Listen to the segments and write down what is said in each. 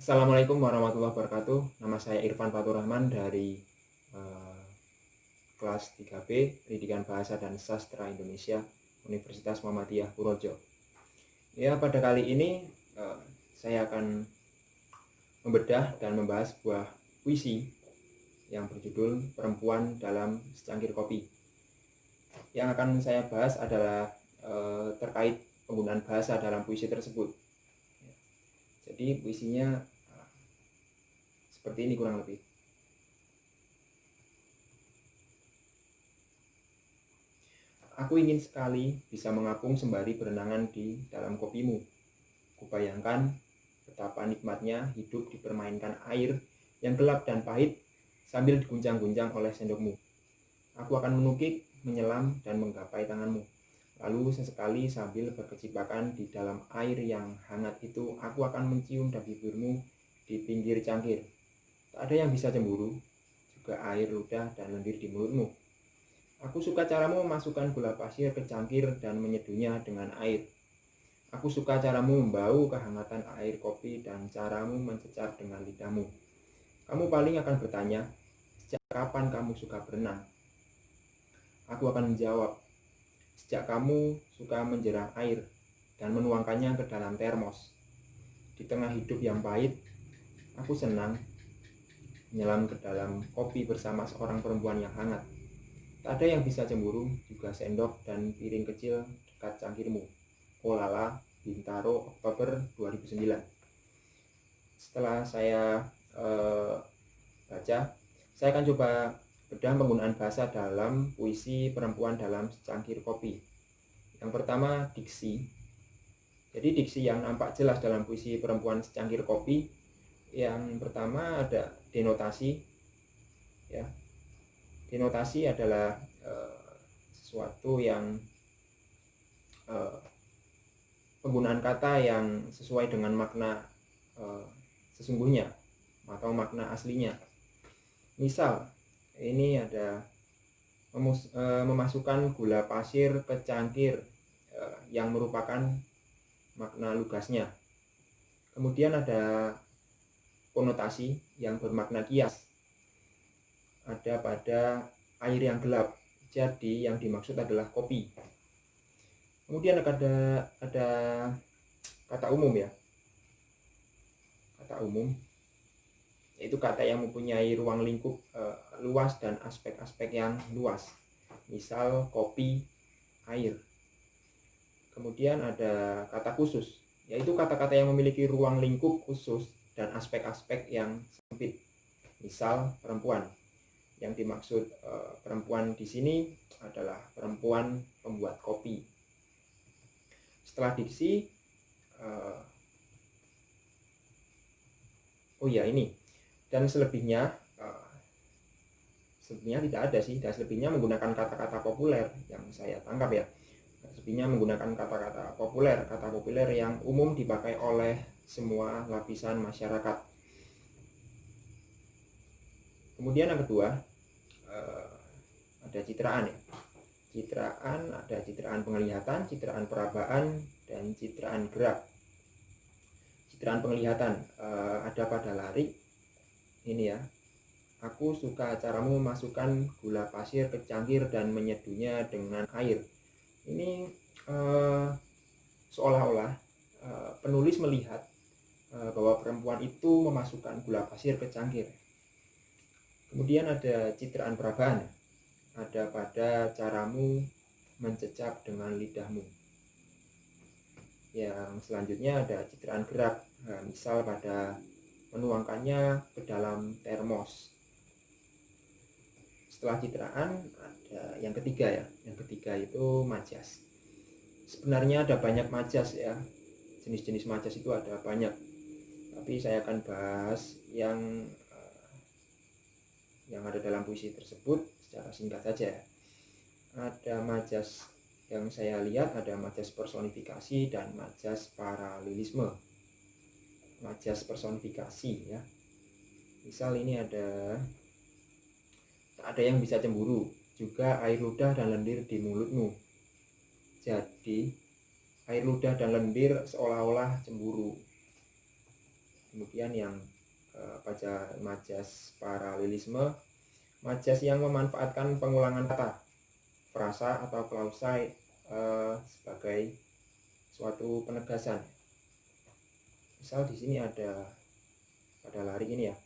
Assalamualaikum warahmatullahi wabarakatuh. Nama saya Irfan Fatur Rahman dari kelas 3B Pendidikan Bahasa dan Sastra Indonesia Universitas Muhammadiyah Purworejo. Ya, pada kali ini saya akan membedah dan membahas sebuah puisi yang berjudul Perempuan dalam Secangkir Kopi. Yang akan saya bahas adalah terkait penggunaan bahasa dalam puisi tersebut. Jadi puisinya seperti ini kurang lebih. Aku ingin sekali bisa mengapung sembari berenangan di dalam kopimu. Kubayangkan betapa nikmatnya hidup dipermainkan air yang gelap dan pahit sambil diguncang-guncang oleh sendokmu. Aku akan menukik, menyelam, dan menggapai tanganmu. Lalu sesekali sambil berkecimpakan di dalam air yang hangat itu, aku akan mencium dahi bibirmu di pinggir cangkir. Tak ada yang bisa cemburu, juga air ludah dan lendir di mulutmu. Aku suka caramu memasukkan gula pasir ke cangkir dan menyeduhnya dengan air. Aku suka caramu membau kehangatan air kopi dan caramu mencecap dengan lidahmu. Kamu paling akan bertanya, sejak kapan kamu suka berenang? Aku akan menjawab, sejak kamu suka menjerah air dan menuangkannya ke dalam termos. Di tengah hidup yang pahit, aku senang menyelam ke dalam kopi bersama seorang perempuan yang hangat. Tak ada yang bisa cemburu, juga sendok dan piring kecil dekat cangkirmu. Oh lala, Bintaro, Oktober 2009. Setelah saya baca, saya akan coba bedah penggunaan bahasa dalam puisi Perempuan dalam Secangkir Kopi. Yang pertama, diksi. Jadi diksi yang nampak jelas dalam puisi Perempuan Secangkir Kopi, yang pertama ada denotasi, ya. Denotasi adalah sesuatu yang penggunaan kata yang sesuai dengan makna sesungguhnya atau makna aslinya. Misal, ini ada memasukkan gula pasir ke cangkir yang merupakan makna lugasnya. Kemudian ada konotasi yang bermakna kias. Ada pada air yang gelap, jadi yang dimaksud adalah kopi. Kemudian ada kata umum, ya. Kata umum yaitu kata yang mempunyai ruang lingkup luas dan aspek-aspek yang luas. Misal kopi, air. Kemudian ada kata khusus, yaitu kata-kata yang memiliki ruang lingkup khusus dan aspek-aspek yang sempit. Misal perempuan. Yang dimaksud perempuan di sini adalah perempuan pembuat kopi. Setelah diksi, ini. Dan selebihnya tidak ada sih. Dan selebihnya menggunakan kata-kata populer yang saya tangkap, ya. Selebihnya menggunakan kata-kata populer yang umum dipakai oleh semua lapisan masyarakat. Kemudian yang kedua, ada citraan, ya. Citraan, ada citraan penglihatan, citraan perabaan, dan citraan gerak. Citraan penglihatan ada pada larik ini, ya. Aku suka caramu memasukkan gula pasir ke cangkir dan menyeduhnya dengan air. Ini seolah-olah penulis melihat bahwa perempuan itu memasukkan gula pasir ke cangkir. Kemudian ada citraan perabaan, ada pada caramu mencecap dengan lidahmu. Yang selanjutnya ada citraan gerak, misal pada menuangkannya ke dalam termos. Setelah citraan ada yang ketiga, ya. Yang ketiga itu majas. Sebenarnya ada banyak majas, ya. Jenis-jenis majas itu ada banyak. Tapi saya akan bahas yang ada dalam puisi tersebut secara singkat saja. Ada majas yang saya lihat, ada majas personifikasi dan majas paralelisme. Majas personifikasi, ya. Misal ini ada tak ada yang bisa cemburu, juga air ludah dan lendir di mulutmu. Jadi air ludah dan lendir seolah-olah cemburu. Kemudian yang pada majas paralelisme, majas yang memanfaatkan pengulangan kata, frasa atau klausa sebagai suatu penegasan. Misal di sini ada pada lari ini ya.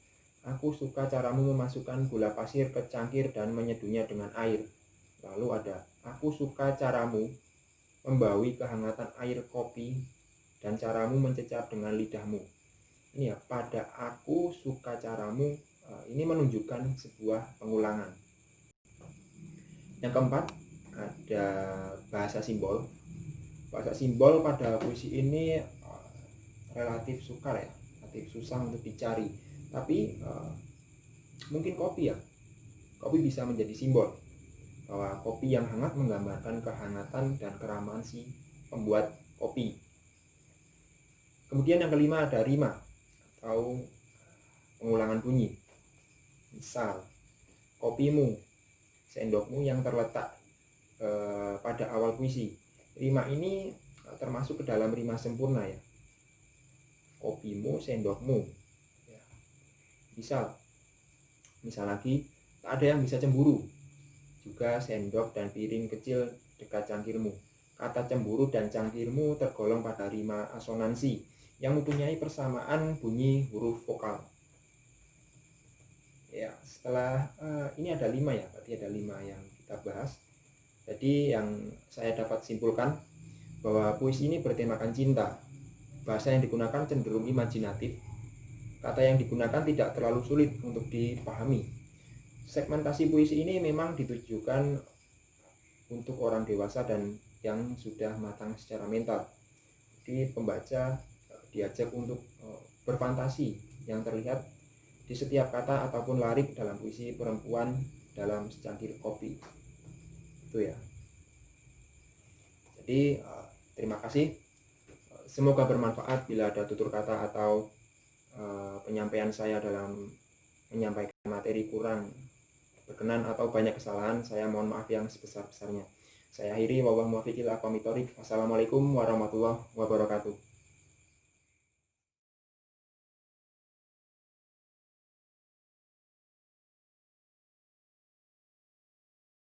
Aku suka caramu memasukkan gula pasir ke cangkir dan menyeduhnya dengan air. Lalu ada, aku suka caramu membawi kehangatan air kopi dan caramu mencecap dengan lidahmu. Ini ya, pada aku suka caramu, ini menunjukkan sebuah pengulangan. Yang keempat, ada bahasa simbol. Bahasa simbol pada puisi ini relatif sukar ya, relatif susah untuk dicari. Tapi mungkin kopi ya, kopi bisa menjadi simbol bahwa kopi yang hangat menggambarkan kehangatan dan keramahan si pembuat kopi. Kemudian yang kelima ada rima atau pengulangan bunyi. Misal, kopimu, sendokmu yang terletak pada awal puisi. Rima ini termasuk ke dalam rima sempurna ya. Kopimu, sendokmu. Ya. Misal lagi, tak ada yang bisa cemburu. Juga sendok dan piring kecil dekat cangkirmu. Kata cemburu dan cangkirmu tergolong pada rima asonansi yang mempunyai persamaan bunyi huruf vokal. Ya, setelah ini ada 5 ya, berarti ada 5 yang kita bahas. Jadi yang saya dapat simpulkan bahwa puisi ini bertemakan cinta. Bahasa yang digunakan cenderung imajinatif. Kata yang digunakan tidak terlalu sulit untuk dipahami. Segmentasi puisi ini memang ditujukan untuk orang dewasa dan yang sudah matang secara mental. Jadi pembaca diajak untuk berfantasi yang terlihat di setiap kata ataupun lirik dalam puisi perempuan dalam secangkir kopi. Itu ya. Jadi terima kasih. Semoga bermanfaat. Bila ada tutur kata atau penyampaian saya dalam menyampaikan materi kurang berkenan atau banyak kesalahan, saya mohon maaf yang sebesar-besarnya. Saya akhiri, wabillahi muwaffiq ila aqwamit thoriq. Wassalamualaikum warahmatullahi wabarakatuh.